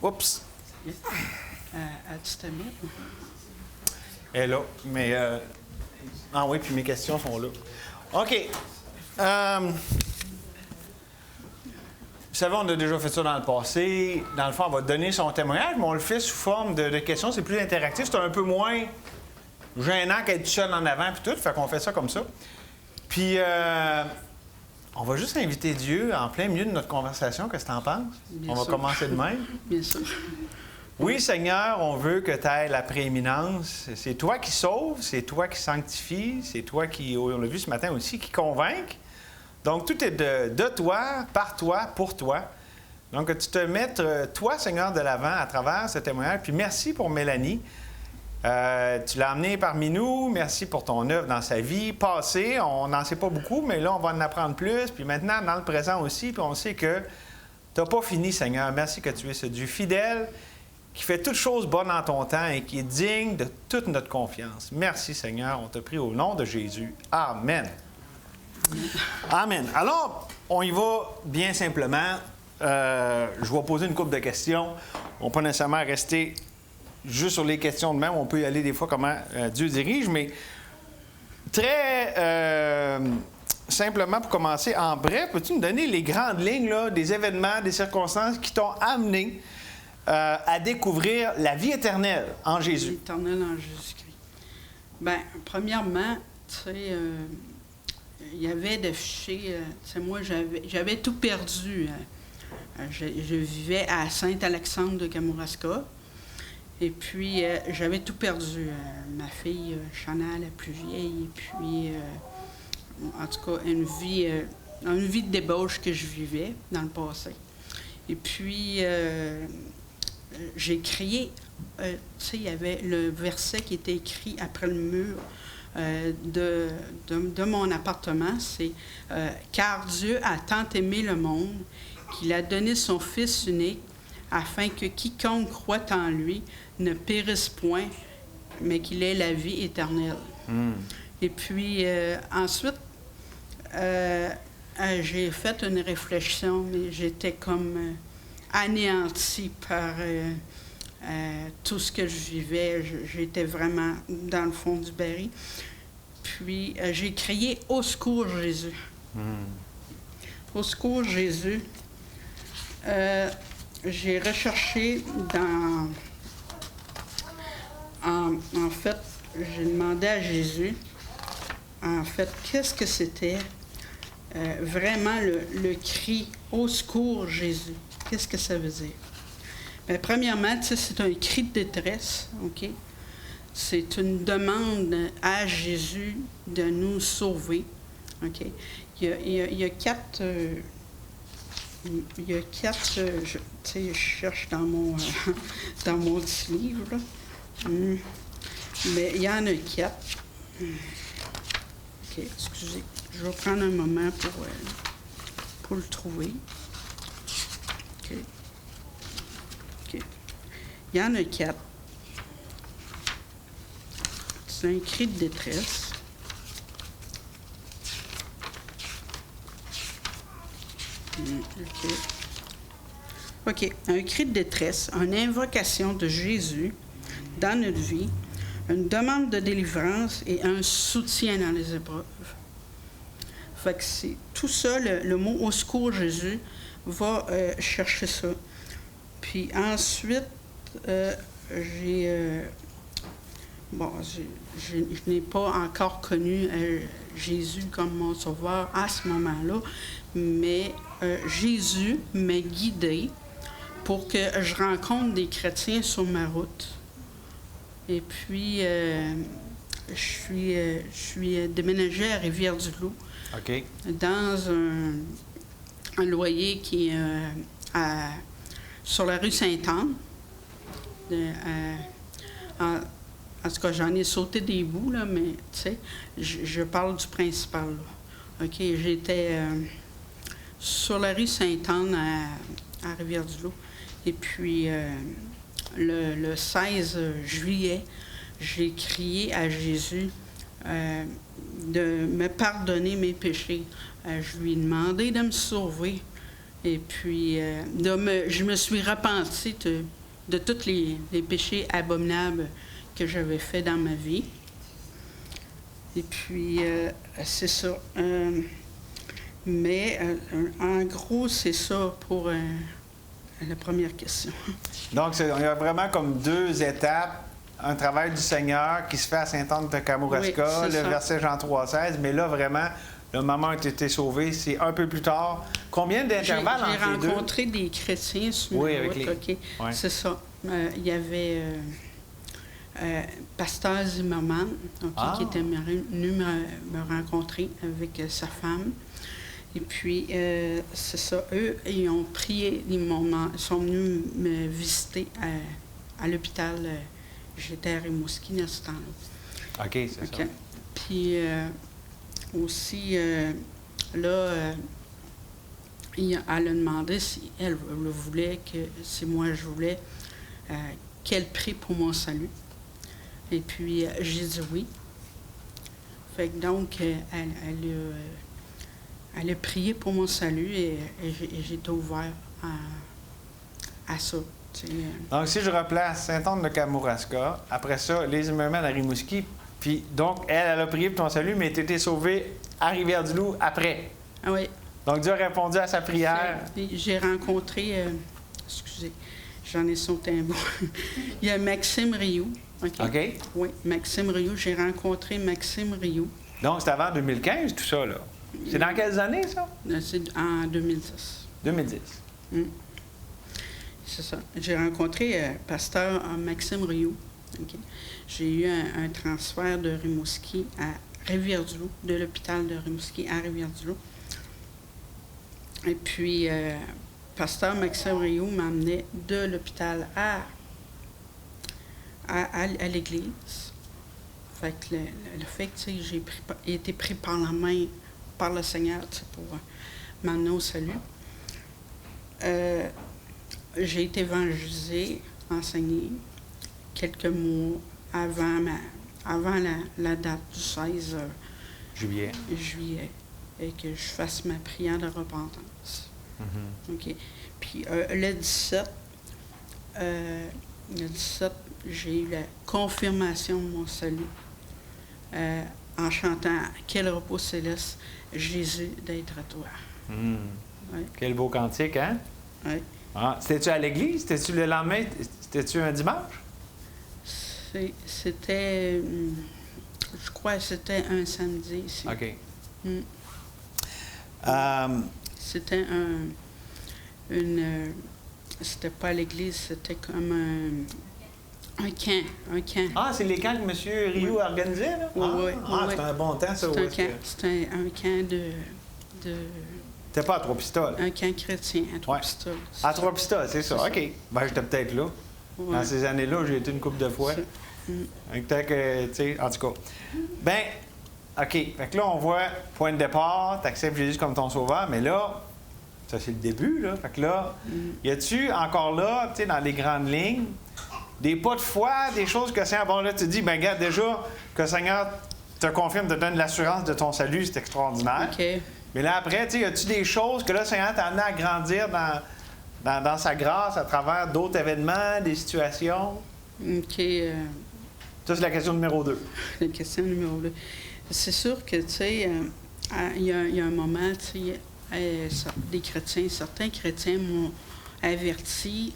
Oups! As-tu te mettre? Elle est là, mais... Ah oui, puis mes questions sont là. OK. Vous savez, on a déjà fait ça dans le passé. Dans le fond, on va donner son témoignage, mais on le fait sous forme de questions. C'est plus interactif. C'est un peu moins gênant qu'être tout seul en avant puis tout. Fait qu'on fait ça comme ça. Puis, on va juste inviter Dieu en plein milieu de notre conversation. Qu'est-ce que tu en penses? Bien on va sûr. commencer de même. Bien sûr. Oui, Seigneur, on veut que tu aies la prééminence. C'est toi qui sauves, c'est toi qui sanctifie, c'est toi qui, on l'a vu ce matin aussi, qui convainc. Donc, tout est de toi, par toi, pour toi. Donc, que tu te mettes, toi, Seigneur, de l'avant à travers ce témoignage. Puis merci pour Mélanie. Tu l'as emmenée parmi nous. Merci pour ton œuvre dans sa vie passée. On n'en sait pas beaucoup, mais là, on va en apprendre plus. Puis maintenant, dans le présent aussi. Puis on sait que tu n'as pas fini, Seigneur. Merci que tu es ce Dieu fidèle qui fait toutes choses bonnes en ton temps et qui est digne de toute notre confiance. Merci, Seigneur. On te prie au nom de Jésus. Amen. Amen. Alors, on y va bien simplement. Je vais poser une couple de questions. On ne va pas nécessairement rester juste sur les questions de même. On peut y aller des fois comment Dieu dirige, mais très simplement pour commencer, en bref, peux-tu nous donner les grandes lignes là, des événements, des circonstances qui t'ont amené à découvrir la vie éternelle en Jésus? L'éternel en Jésus-Christ. Bien, premièrement, tu sais, il y avait de fichiers, tu sais, moi, j'avais tout perdu. Je vivais à Saint-Alexandre de Kamouraska. Et puis, j'avais tout perdu. Ma fille, Chana, la plus vieille, et puis, en tout cas, une vie de débauche que je vivais dans le passé. Et puis, j'ai crié, tu sais, il y avait le verset qui était écrit après le mur de mon appartement, c'est « Car Dieu a tant aimé le monde qu'il a donné son Fils unique, afin que quiconque croit en lui ne périsse point, mais qu'il ait la vie éternelle. Et puis, ensuite, j'ai fait une réflexion, mais j'étais comme anéantie par tout ce que je vivais. J'étais vraiment dans le fond du baril. Puis, j'ai crié « Au secours, Jésus! » Au secours, Jésus! J'ai recherché dans... En fait, j'ai demandé à Jésus, en fait, qu'est-ce que c'était vraiment le cri « Au secours, Jésus! » Qu'est-ce que ça veut dire? Bien, premièrement, tu sais, c'est un cri de détresse, OK? C'est une demande à Jésus de nous sauver, OK? Il y a quatre... Il y a quatre, tu sais, je cherche dans mon petit livre, là. Mais il y en a quatre. OK, excusez. Je vais prendre un moment pour le trouver. OK. OK. Il y en a quatre. C'est un cri de détresse. OK. Un cri de détresse, une invocation de Jésus dans notre vie, une demande de délivrance et un soutien dans les épreuves. Fait que c'est tout ça, le mot « au secours, Jésus » va chercher ça. Puis ensuite, je n'ai pas encore connu Jésus comme mon sauveur à ce moment-là, mais Jésus m'a guidée pour que je rencontre des chrétiens sur ma route. Et puis, je suis déménagée à Rivière-du-Loup, OK. dans un loyer qui est sur la rue Sainte-Anne. En tout cas, j'en ai sauté des bouts, là, mais tu sais, je parle du principal. Là. OK, j'étais sur la rue Sainte-Anne à Rivière-du-Loup. Et puis, le 16 juillet, j'ai crié à Jésus de me pardonner mes péchés. Je lui ai demandé de me sauver. Et puis, je me suis repentie de tous les péchés abominables que j'avais faits dans ma vie. Et puis, c'est ça. Mais, en gros, c'est ça pour la première question. Donc, il y a vraiment comme 2 étapes. Un travail du Seigneur qui se fait à Sainte-Anne-de-Kamouraska, Oui, le ça. verset Jean 3,16. Mais là, vraiment, le moment où tu étais sauvé, c'est un peu plus tard. Combien d'intervalles entre les deux? J'ai rencontré des chrétiens sur Oui, ma avec route, les... OK? Ouais. C'est ça. Il y avait Pasteur Zimmerman, qui était venu me rencontrer avec sa femme. Et puis, c'est ça. Eux, ils ont prié, ils sont venus me visiter à l'hôpital. J'étais à Rimouski dans ce temps-là. OK, c'est ça. Puis, aussi, là, elle a demandé si elle voulait, si moi je voulais, qu'elle prie pour mon salut. Et puis, j'ai dit oui. Fait que donc, elle a prié pour mon salut et j'ai été ouvert à ça. Donc, si je replace Sainte-Anne-de-Kamouraska, après ça, les Zimmerman à Rimouski, puis donc, elle a prié pour ton salut, mais tu étais sauvé à Rivière-du-Loup après. Ah oui. Donc, Dieu a répondu à sa prière. J'ai rencontré, excusez, j'en ai sauté un bout. Il y a Maxime Rioux. OK. Oui, Maxime Rioux. J'ai rencontré Maxime Rioux. Donc, c'est avant 2015, tout ça, là. C'est dans quelles années, ça? C'est en 2010. 2010. C'est ça. J'ai rencontré pasteur Maxime Rioux. Okay. J'ai eu un transfert de Rimouski à Rivière-du-Loup, de l'hôpital de Rimouski à Rivière-du-Loup. Et puis, pasteur Maxime Rioux m'emmenait de l'hôpital à l'église. Fait que le fait que j'ai été pris par la main par le Seigneur pour m'amener au salut. J'ai été évangélisée, enseignée quelques mois avant la date du 16 juillet, et que je fasse ma prière de repentance. OK. Puis le 17, j'ai eu la confirmation de mon salut en chantant « Quel repos céleste, Jésus, d'être à toi ». Ouais. Quel beau cantique, hein? Oui. Ah, c'était-tu à l'église? C'était-tu le lendemain? C'était-tu un dimanche? C'était... je crois que c'était un samedi ici. OK. C'était c'était pas à l'église, c'était comme un camp. Ah, c'est les camps que M. Rioux organisait, là? Oui. C'était un bon temps, ça. C'était un camp de... C'était pas à Trois-Pistoles? Un camp chrétien à Trois-Pistoles. À Trois-Pistoles, c'est ça. OK. Ben, j'étais peut-être là. Ouais. Dans ces années-là, j'ai été une couple de fois. Peut-être que, tu sais, en tout cas. Ben, OK. Fait que là, on voit, point de départ, tu acceptes Jésus comme ton sauveur, mais là, ça, c'est le début, là. Fait que là, y a-tu encore là, tu sais, dans les grandes lignes, des pas de foi, des choses que le Seigneur, bon, là, tu te dis, ben, regarde, déjà, que le Seigneur te confirme, te donne l'assurance de ton salut, c'est extraordinaire. OK. Mais là, après, tu sais, y a-tu des choses que là, le Seigneur t'a amené à grandir dans sa grâce à travers d'autres événements, des situations? OK. Ça, c'est la question numéro 2. La question numéro 2. C'est sûr que, tu sais, il y a un moment, tu sais, certains chrétiens m'ont averti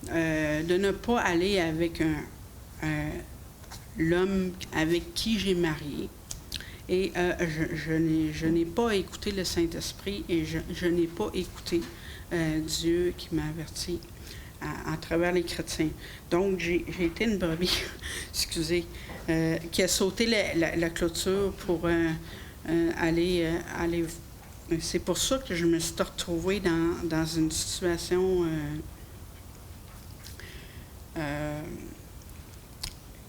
de ne pas aller avec l'homme avec qui j'ai marié. Et je n'ai pas écouté le Saint-Esprit et je n'ai pas écouté Dieu qui m'a averti à travers les chrétiens. Donc, j'ai été une brebis, excusez, qui a sauté la clôture pour aller... C'est pour ça que je me suis retrouvée dans une situation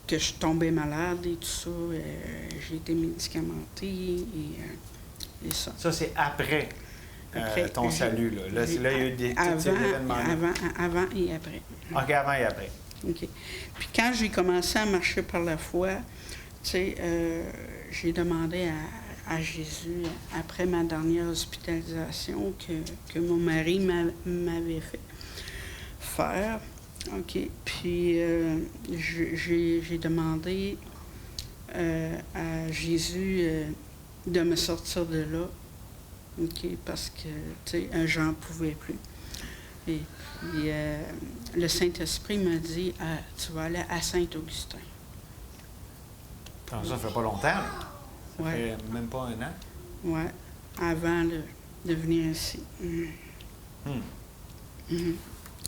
que je suis tombée malade et tout ça. J'ai été médicamentée et ça. Ça, c'est après ton salut, là. Là, il y a eu tous ces événements-là. Avant et après. OK, avant et après. OK. Puis quand j'ai commencé à marcher par la foi, tu sais, j'ai demandé à Jésus après ma dernière hospitalisation que mon mari m'avait fait faire. OK. Puis j'ai demandé à Jésus de me sortir de là. OK, parce que, tu sais, j'en pouvais plus. Et puis, le Saint-Esprit m'a dit, tu vas aller à Saint-Augustin. Ça fait pas longtemps. Ça Ouais. fait même pas un an. Oui, avant de venir ici.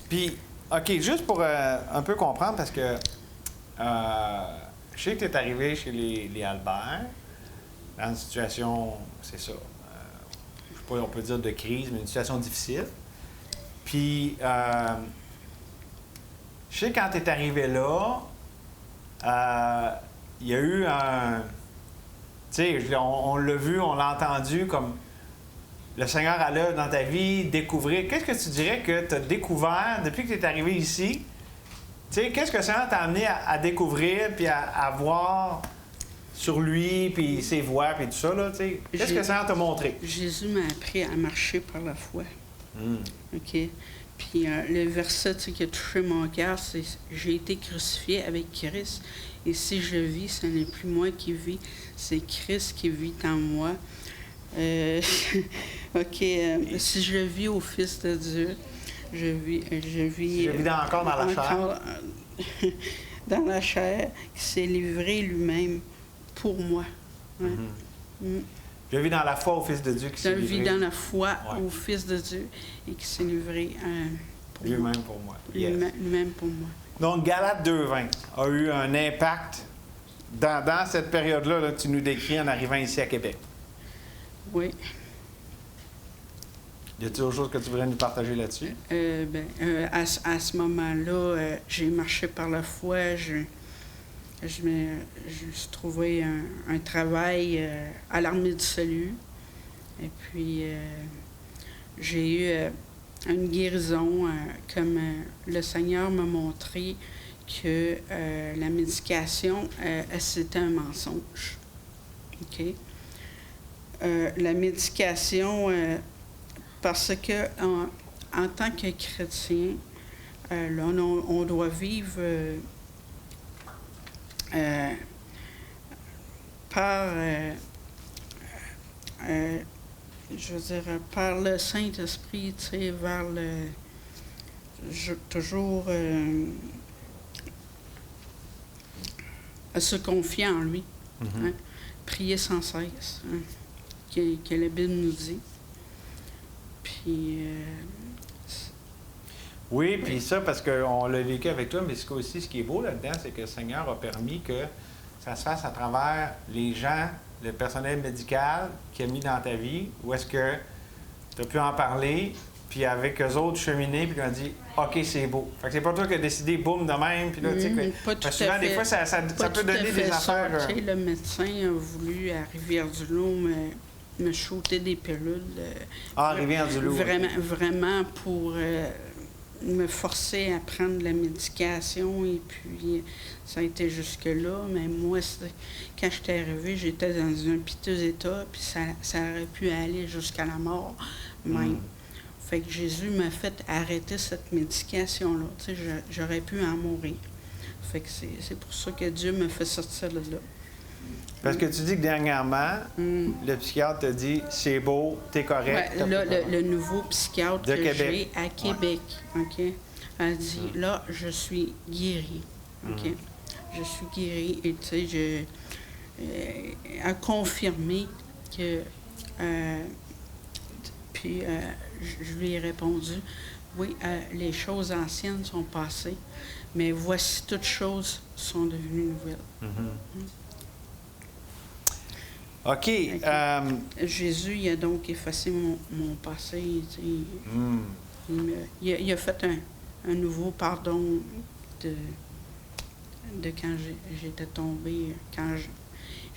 Puis, OK, juste pour un peu comprendre, parce que je sais que tu es arrivé chez les Albert dans une situation, c'est ça, je sais pas, on peut dire de crise, mais une situation difficile. Puis, je sais que quand tu es arrivé là, il y a eu un... Tu sais, on l'a vu, on l'a entendu comme le Seigneur à l'œuvre dans ta vie, découvrir. Qu'est-ce que tu dirais que tu as découvert depuis que tu es arrivé ici? Tu sais, qu'est-ce que le Seigneur t'a amené à découvrir puis à voir sur lui, puis ses voies, puis tout ça, là, tu sais? Qu'est-ce que le Seigneur t'a montré? Jésus m'a appris à marcher par la foi. OK? Puis le verset qui a touché mon cœur, c'est « J'ai été crucifié avec Christ, et si je vis, ce n'est plus moi qui vis, c'est Christ qui vit en moi. » OK, si je vis au Fils de Dieu, je vis encore dans la chair. Dans la chair, qui s'est livré lui-même pour moi. Ouais. Je vis dans la foi au Fils de Dieu qui s'est livré. Je vis dans la foi au Fils de Dieu et qui s'est livré pour lui-même pour moi. Yes. Lui-même pour moi. Donc, Galates 2:20 a eu un impact dans cette période-là là, que tu nous décris en arrivant ici à Québec. Oui. Y a-t-il autre chose que tu voudrais nous partager là-dessus? À ce moment-là, j'ai marché par la foi. Je me suis trouvé un travail à l'Armée du Salut. Et puis, j'ai eu une guérison, comme le Seigneur m'a montré que la médication, c'était un mensonge. OK? La médication, parce que en tant que chrétien, là, on doit vivre par, je veux dire, par le Saint-Esprit, tu sais, vers le... toujours se confier en lui, hein, prier sans cesse, hein, que la Bible nous dit. Puis... oui, puis ça, parce qu'on l'a vécu avec toi, mais aussi, ce qui est beau là-dedans, c'est que le Seigneur a permis que ça se fasse à travers les gens, le personnel médical qui a mis dans ta vie, où est-ce que tu as pu en parler, puis avec eux autres cheminer, puis ils ont dit « OK, c'est beau ». Fait que c'est pas toi qui as décidé, boum, de même, puis là, tu sais, pas tout souvent, des fois, ça peut donner des affaires... Tu sais, le médecin a voulu, à Rivière-du-Loup, me shooter des pilules. Rivière-du-Loup. Vraiment pour... me forcer à prendre la médication, et puis ça a été jusque-là, mais moi, quand j'étais arrivée, j'étais dans un piteux état, puis ça aurait pu aller jusqu'à la mort même. Fait que Jésus m'a fait arrêter cette médication-là, tu sais, j'aurais pu en mourir. Fait que c'est pour ça que Dieu me fait sortir de là. Parce que tu dis que dernièrement, le psychiatre t'a dit « c'est beau, t'es correct Ouais, ». Là, le nouveau psychiatre de que Québec. j'ai à Québec, OK, a dit « là, je suis guérie ». OK? Je suis guérie et tu sais, a confirmé que... puis je lui ai répondu « oui, les choses anciennes sont passées, mais voici toutes choses sont devenues nouvelles ». OK. Jésus, il a donc effacé mon passé. Tu sais, il a fait un nouveau pardon de quand j'étais tombée, quand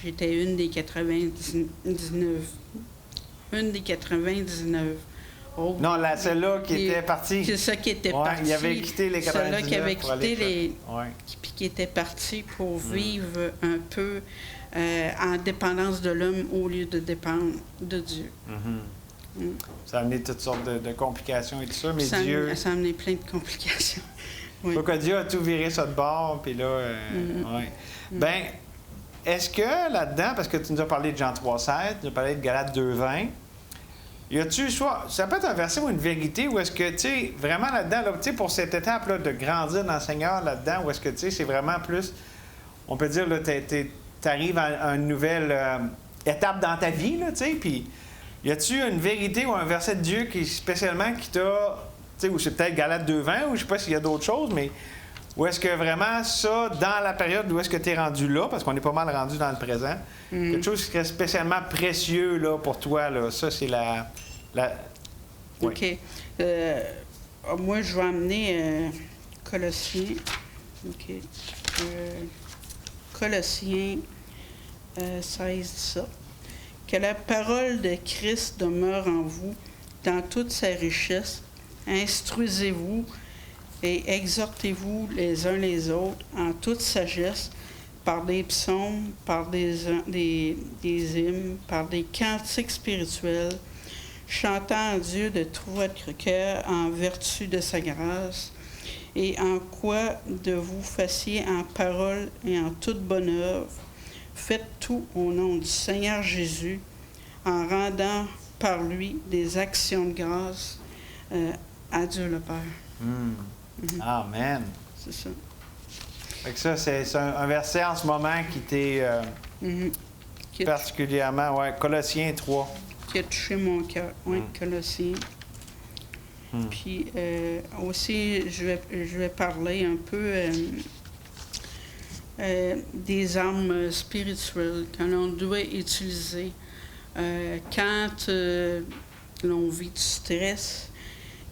j'étais une des 99. Une des 99. Autres, non, celle-là qui était partie. C'est ça qui était parti. Il avait quitté les 99. Celle-là qui avait quitté les... puis qui était parti pour vivre un peu en dépendance de l'homme au lieu de dépendre de Dieu. Mm-hmm. Ça a amené toutes sortes de complications et tout ça, mais Ça Dieu... a amené plein de complications. Oui. Faut que Dieu a tout viré ça de bord, puis là... ouais. Ben, est-ce que là-dedans, parce que tu nous as parlé de Jean 3,7, tu nous as parlé de Galates 2,20, y a-tu soit... Ça peut être un verset ou une vérité, ou est-ce que, tu sais, vraiment là-dedans, là, tu sais, pour cette étape-là, de grandir dans le Seigneur là-dedans, ou est-ce que, tu sais, c'est vraiment plus... On peut dire, là, t'arrives à une nouvelle étape dans ta vie, là, tu sais, puis y a-tu une vérité ou un verset de Dieu qui, spécialement, qui t'a... Tu sais, ou c'est peut-être Galates 2,20, ou je sais pas s'il y a d'autres choses, mais... Ou est-ce que vraiment ça, dans la période où est-ce que tu es rendu là, parce qu'on est pas mal rendu dans le présent, quelque chose qui serait spécialement précieux là, pour toi, là, ça, c'est la... Oui. OK. Moi, je vais amener Colossiens. OK. Colossiens 16, ça. Que la parole de Christ demeure en vous dans toute sa richesse. Instruisez-vous et exhortez-vous les uns les autres en toute sagesse, par des psaumes, par des hymnes, par des cantiques spirituels, chantant à Dieu de tout votre cœur en vertu de sa grâce, et en quoi de vous fassiez en parole et en toute bonne œuvre. Faites tout au nom du Seigneur Jésus, en rendant par lui des actions de grâce à Dieu le Père. Amen. C'est ça. Fait que ça, c'est un verset en ce moment qui t'est particulièrement... Oui, Colossiens 3. Qui a touché mon cœur. Oui, Colossiens. Puis aussi, je vais parler un peu des armes spirituelles que l'on doit utiliser quand l'on vit du stress,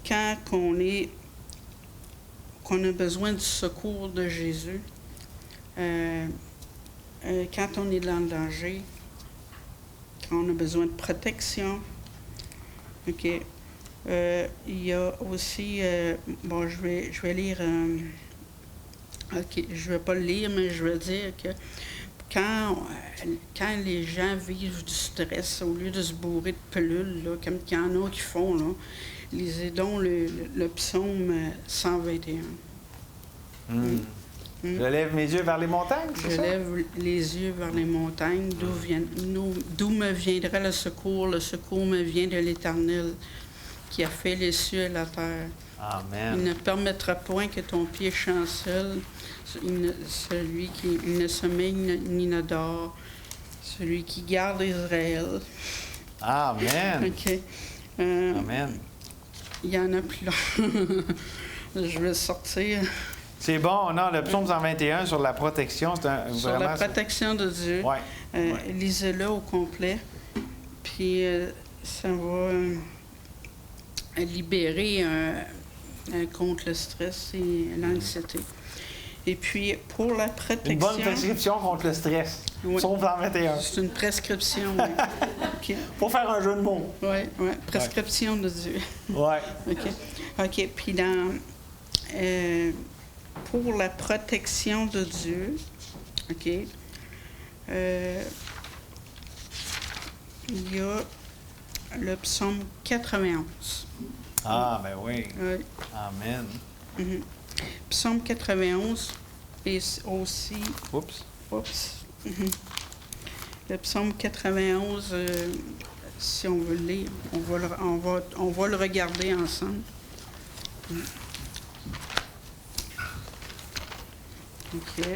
quand qu'on a besoin du secours de Jésus, quand on est dans le danger, quand on a besoin de protection. OK. Il y a aussi... bon, je vais lire... OK, je vais pas le lire, mais je vais dire que quand les gens vivent du stress, au lieu de se bourrer de pilules, là, comme il y en a qui font, là, lisez donc le psaume 121. Je lève mes yeux vers les montagnes, c'est ça? Je lève les yeux vers les montagnes, d'où me viendra le secours? Le secours me vient de l'Éternel, qui a fait les cieux et la terre. Amen. Il ne permettra point que ton pied chancelle, celui qui ne sommeille ni ne dort, celui qui garde Israël. Amen. OK. Amen. Il y en a plus là. Je vais sortir. C'est bon, non, le psaume 121 sur la protection, c'est sur vraiment... la protection de Dieu. Ouais. Lisez-le au complet. Puis ça va libérer contre le stress et l'anxiété. Et puis, pour la protection... Une bonne prescription contre le stress. Oui. Psaume 121. C'est une prescription, oui. Okay. Pour faire un jeu de mots. Oui, oui. Prescription de Dieu. Oui. OK. Puis, pour la protection de Dieu, OK, il y a le psaume 91. Ah, ben oui. Oui. Amen. Psaume 91 et aussi... Oups. Le psaume 91, si on veut le lire, on va le regarder ensemble. OK.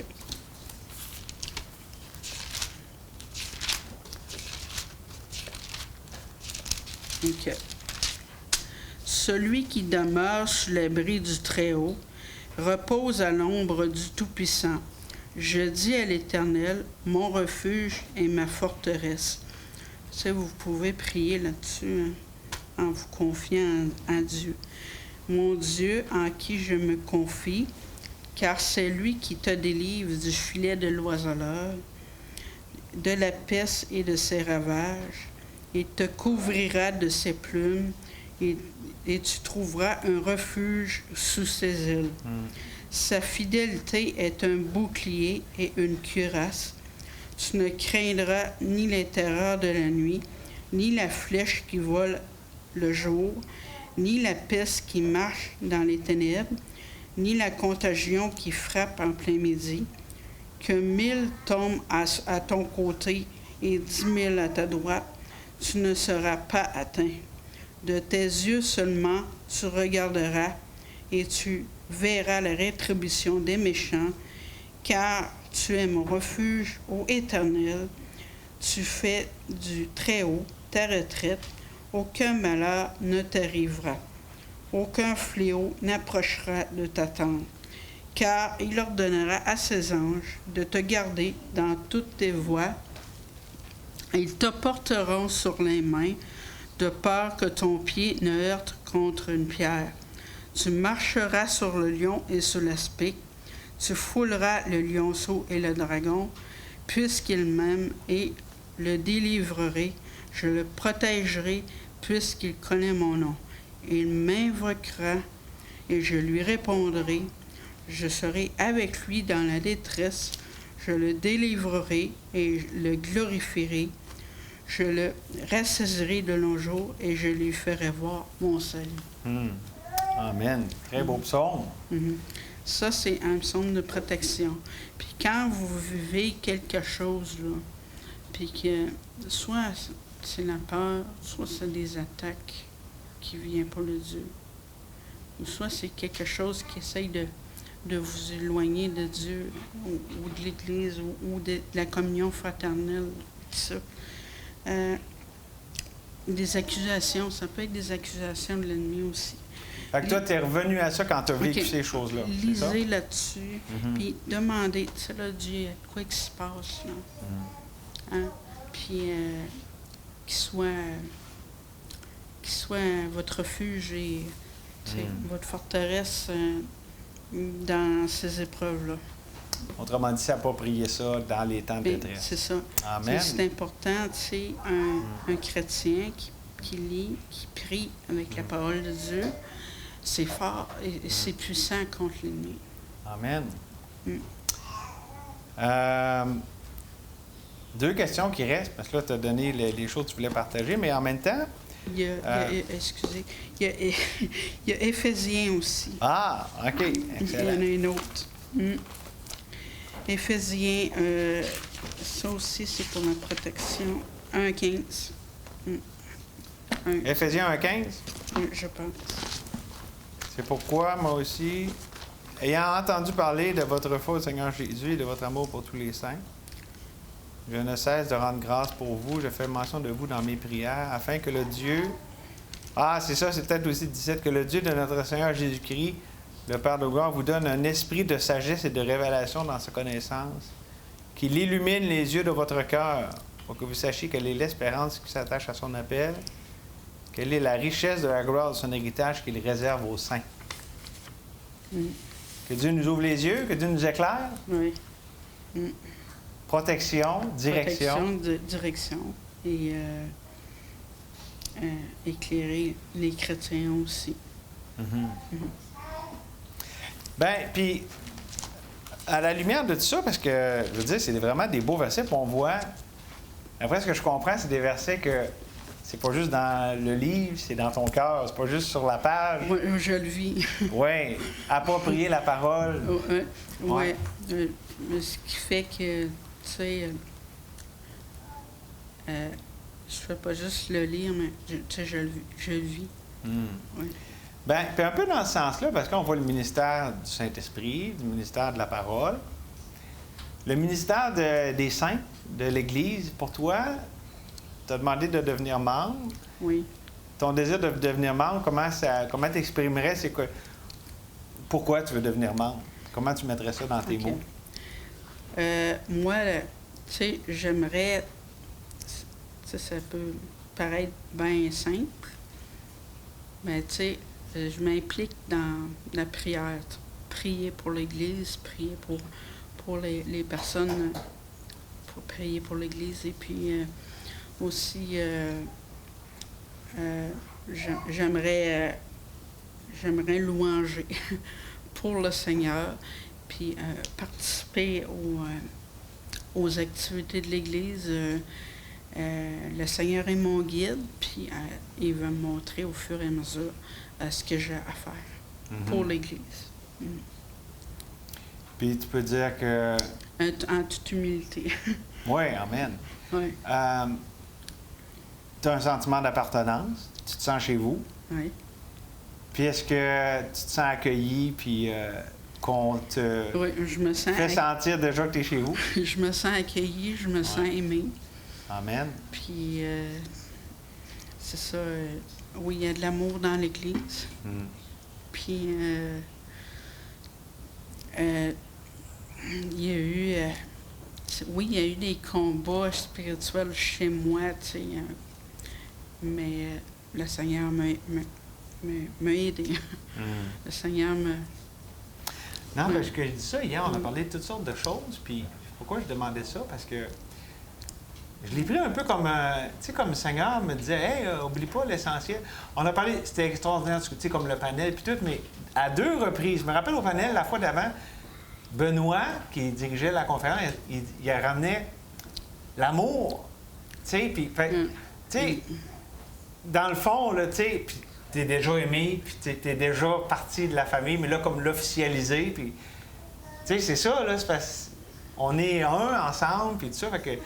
OK. Celui qui demeure sous l'abri du Très-Haut repose à l'ombre du Tout-Puissant. Je dis à l'Éternel, mon refuge et ma forteresse. Tu sais, vous pouvez prier là-dessus, hein, en vous confiant en Dieu. Mon Dieu en qui je me confie, car c'est lui qui te délivre du filet de l'oiseleur, de la peste et de ses ravages, et te couvrira de ses plumes, et tu trouveras un refuge sous ses ailes. Sa fidélité est un bouclier et une cuirasse. Tu ne craindras ni les terreurs de la nuit, ni la flèche qui vole le jour, ni la peste qui marche dans les ténèbres, ni la contagion qui frappe en plein midi. Que 1000 tombent à ton côté et 10 000 à ta droite, tu ne seras pas atteint. De tes yeux seulement tu regarderas et tu verras la rétribution des méchants, car tu es mon refuge, ô Éternel. Tu fais du Très-Haut ta retraite. Aucun malheur ne t'arrivera. Aucun fléau n'approchera de ta tente. Car il ordonnera à ses anges de te garder dans toutes tes voies. Ils te porteront sur les mains, de peur que ton pied ne heurte contre une pierre. Tu marcheras sur le lion et sur l'aspic. Tu fouleras le lionceau et le dragon, puisqu'il m'aime, et le délivrerai. Je le protégerai, puisqu'il connaît mon nom. Il m'invoquera, et je lui répondrai. Je serai avec lui dans la détresse. Je le délivrerai et le glorifierai. Je le rassasirai de longs jours et je lui ferai voir mon salut. Amen. Très beau psaume. Ça, c'est un psaume de protection. Puis quand vous vivez quelque chose, là, puis que soit c'est la peur, soit c'est des attaques qui viennent pour le Dieu, ou soit c'est quelque chose qui essaye de vous éloigner de Dieu ou de l'Église ou de la communion fraternelle, tout ça. Des accusations, ça peut être des accusations de l'ennemi aussi. Fait que toi, tu es revenu à ça quand tu as vécu ces choses-là. Lisez là-dessus, puis demandez, tu sais, là, Dieu, quoi qu'il se passe, là. Hein? Puis qu'il soit votre refuge et votre forteresse dans ces épreuves-là. Autrement dit, s'approprier ça dans les temps de détresse. C'est ça. Amen. C'est important, tu sais, un chrétien qui lit, qui prie avec la parole de Dieu, c'est fort et c'est puissant contre l'ennemi. Amen. Deux questions qui restent, parce que là, tu as donné les choses que tu voulais partager, mais en même temps... excusez, il y a Éphésiens aussi. Ah, OK. Excellent. Il y en a une autre. Éphésiens, ça aussi, c'est pour la protection. 1,15. Éphésiens 1,15? Je pense. C'est pourquoi, moi aussi, ayant entendu parler de votre foi au Seigneur Jésus et de votre amour pour tous les saints, je ne cesse de rendre grâce pour vous. Je fais mention de vous dans mes prières, afin que le Dieu... Ah, c'est ça, c'est peut-être aussi 17, que le Dieu de notre Seigneur Jésus-Christ, le Père de gloire, vous donne un esprit de sagesse et de révélation dans sa connaissance, qu'il illumine les yeux de votre cœur, pour que vous sachiez quelle est l'espérance qui s'attache à son appel, quelle est la richesse de la gloire de son héritage qu'il réserve aux saints. Que Dieu nous ouvre les yeux, que Dieu nous éclaire. Oui. Protection, direction. Direction et éclairer les chrétiens aussi. Bien, puis, à la lumière de tout ça, parce que, je veux dire, c'est vraiment des beaux versets, puis on voit, après ce que je comprends, c'est des versets que c'est pas juste dans le livre, c'est dans ton cœur, c'est pas juste sur la page. Oui, je le vis. Oui, approprier la parole. Oui, ce qui fait que, tu sais, je fais pas juste le lire, mais je le vis. Oui. Bien, puis un peu dans ce sens-là, parce qu'on voit le ministère du Saint-Esprit, du ministère de la parole, le ministère des saints, de l'Église, pour toi, tu as demandé de devenir membre. Oui. Ton désir de devenir membre, comment tu exprimerais, c'est quoi? Pourquoi tu veux devenir membre? Comment tu mettrais ça dans tes mots? Moi, tu sais, j'aimerais, ça peut paraître bien simple, mais tu sais, je m'implique dans la prière. Prier pour l'Église, prier pour les personnes, pour prier pour l'Église. Et puis aussi, j'aimerais louanger pour le Seigneur, puis participer aux activités de l'Église. Le Seigneur est mon guide, puis il va me montrer au fur et à mesure ce que j'ai à faire pour l'Église. Puis tu peux dire que... En toute humilité. Oui, amen. Oui. Tu as un sentiment d'appartenance, tu te sens chez vous. Oui. Puis est-ce que tu te sens accueilli, puis qu'on te Oui, je me sens fait sentir déjà que tu es chez vous? Je me sens accueillie, je me sens aimée. Amen. Puis, c'est ça. Oui, il y a de l'amour dans l'Église. Puis, il y a eu... oui, il y a eu des combats spirituels chez moi, tu sais. Mais le Seigneur m'a aidé. Le Seigneur me... Non, parce que je dis ça, hier, on a parlé de toutes sortes de choses, puis pourquoi je demandais ça? Parce que je l'ai pris un peu comme, tu sais, comme le Seigneur me disait, « Hey, oublie pas l'essentiel. » On a parlé, c'était extraordinaire, tu sais, comme le panel, puis tout, mais à 2 reprises, je me rappelle au panel, la fois d'avant, Benoît, qui dirigeait la conférence, il ramenait l'amour, tu sais, puis, tu sais, dans le fond, là, tu sais, puis t'es déjà aimé, puis t'es déjà partie de la famille, mais là, comme l'officialiser, puis, tu sais, c'est ça, là, c'est parce qu'on est un ensemble, puis tout ça, fait que, tu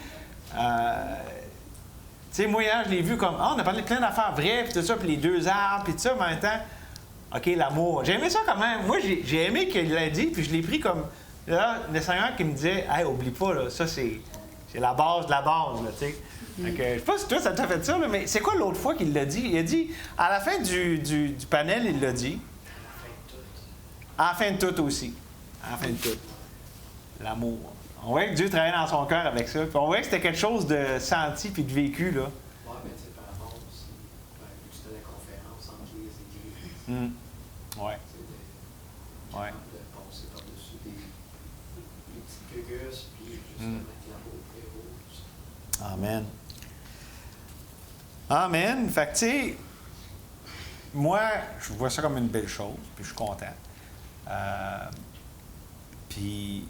sais, moi, hier, je l'ai vu comme, on a parlé de plein d'affaires vraies, puis tout ça, puis les 2 arbres, puis tout ça, mais en même temps, OK, l'amour. J'ai aimé ça quand même. Moi, j'ai aimé qu'il l'a dit, puis je l'ai pris comme, là, le Seigneur qui me disait, « Hey, oublie pas, là, ça, c'est la base de la base, là, tu sais. » Je sais pas si toi, ça t'a fait ça, là, mais c'est quoi l'autre fois qu'il l'a dit? Il a dit, à la fin du panel, il l'a dit. À la fin de tout aussi. À la fin de tout. L'amour. On voyait que Dieu travaillait dans son cœur avec ça. Puis on voyait que c'était quelque chose de senti puis de vécu, là. Oui, mais tu sais, par rapport aussi, vu que c'était la conférence entre les églises. Ouais. Ouais. De passer par-dessus des petites gugus, puis justement avec l'amour et tout ça. Amen. Amen. Fait que, tu sais, moi, je vois ça comme une belle chose, puis je suis content. Puis,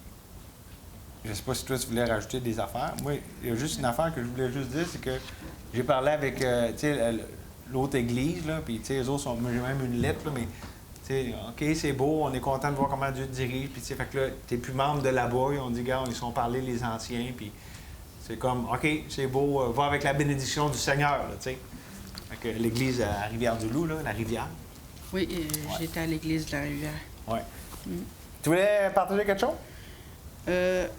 je sais pas si toi, tu voulais rajouter des affaires. Moi, il y a juste une affaire que je voulais juste dire, c'est que j'ai parlé avec, tu sais, l'autre église, là, puis, tu sais, eux autres sont... J'ai même une lettre, là, mais... T'sais, OK, c'est beau, on est content de voir comment Dieu te dirige. Puis, fait que là, t'es plus membre de là-bas. On dit, gars, ils sont parlés les anciens. Puis, c'est comme, OK, c'est beau, va avec la bénédiction du Seigneur, là, tu sais. Fait que l'église à Rivière-du-Loup, là, la rivière. Oui, j'étais à l'église de la rivière. Oui. Tu voulais partager quelque chose?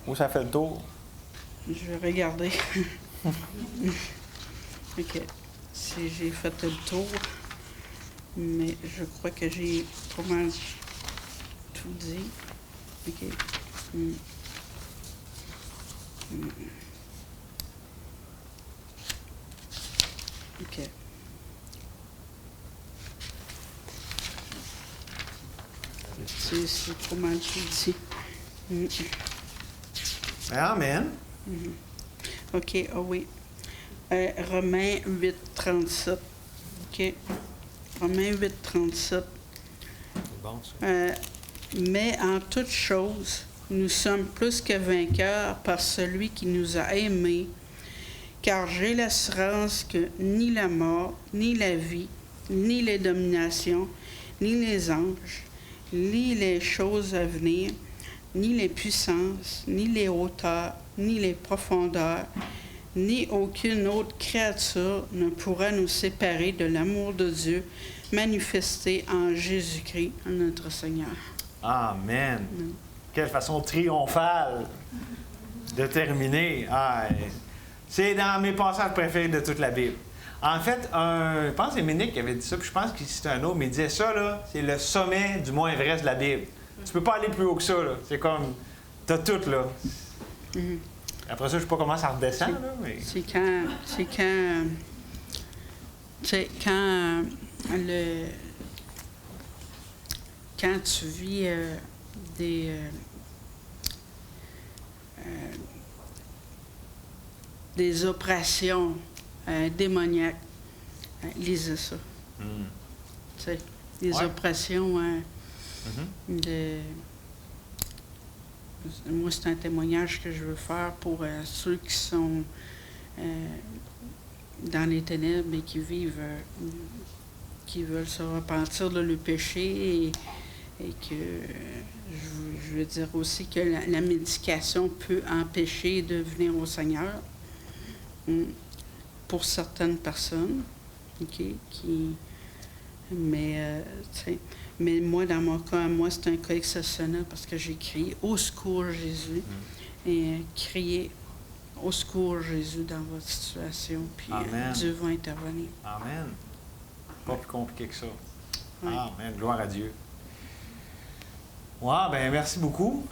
Où ça fait le tour? Je vais regarder. OK. Si j'ai fait le tour. Mais je crois que j'ai pas mal tout dit. OK. OK. C'est pas mal tout dit. Amen. OK, ah oui. Romains 8, 37. OK. Romains 8, 37. C'est bon, ça. Mais en toute chose, nous sommes plus que vainqueurs par celui qui nous a aimés, car j'ai l'assurance que ni la mort, ni la vie, ni les dominations, ni les anges, ni les choses à venir, ni les puissances, ni les hauteurs, ni les profondeurs, ni aucune autre créature ne pourra nous séparer de l'amour de Dieu manifesté en Jésus-Christ, notre Seigneur. Amen. Quelle façon triomphale de terminer. Ah, c'est dans mes passages préférés de toute la Bible. En fait, je pense que c'est Ménic qui avait dit ça, puis je pense que c'était un autre, mais il disait ça, là, c'est le sommet du mont Everest de la Bible. Tu peux pas aller plus haut que ça, là. C'est comme, t'as tout, là. Après ça, je sais pas comment ça redescend, là, mais... C'est quand tu vis des oppressions démoniaques, lisez ça. Tu sais, des oppressions de Moi, c'est un témoignage que je veux faire pour ceux qui sont dans les ténèbres et qui vivent, qui veulent se repentir de le péché et que je veux dire aussi que la médication peut empêcher de venir au Seigneur pour certaines personnes, OK, mais moi, dans mon cas, moi, c'est un cas exceptionnel parce que j'ai crié « Au secours, Jésus » et crié « Au secours, Jésus » dans votre situation, puis Dieu va intervenir. Amen. Pas plus compliqué que ça. Oui. Amen. Gloire à Dieu. Wow, ben merci beaucoup.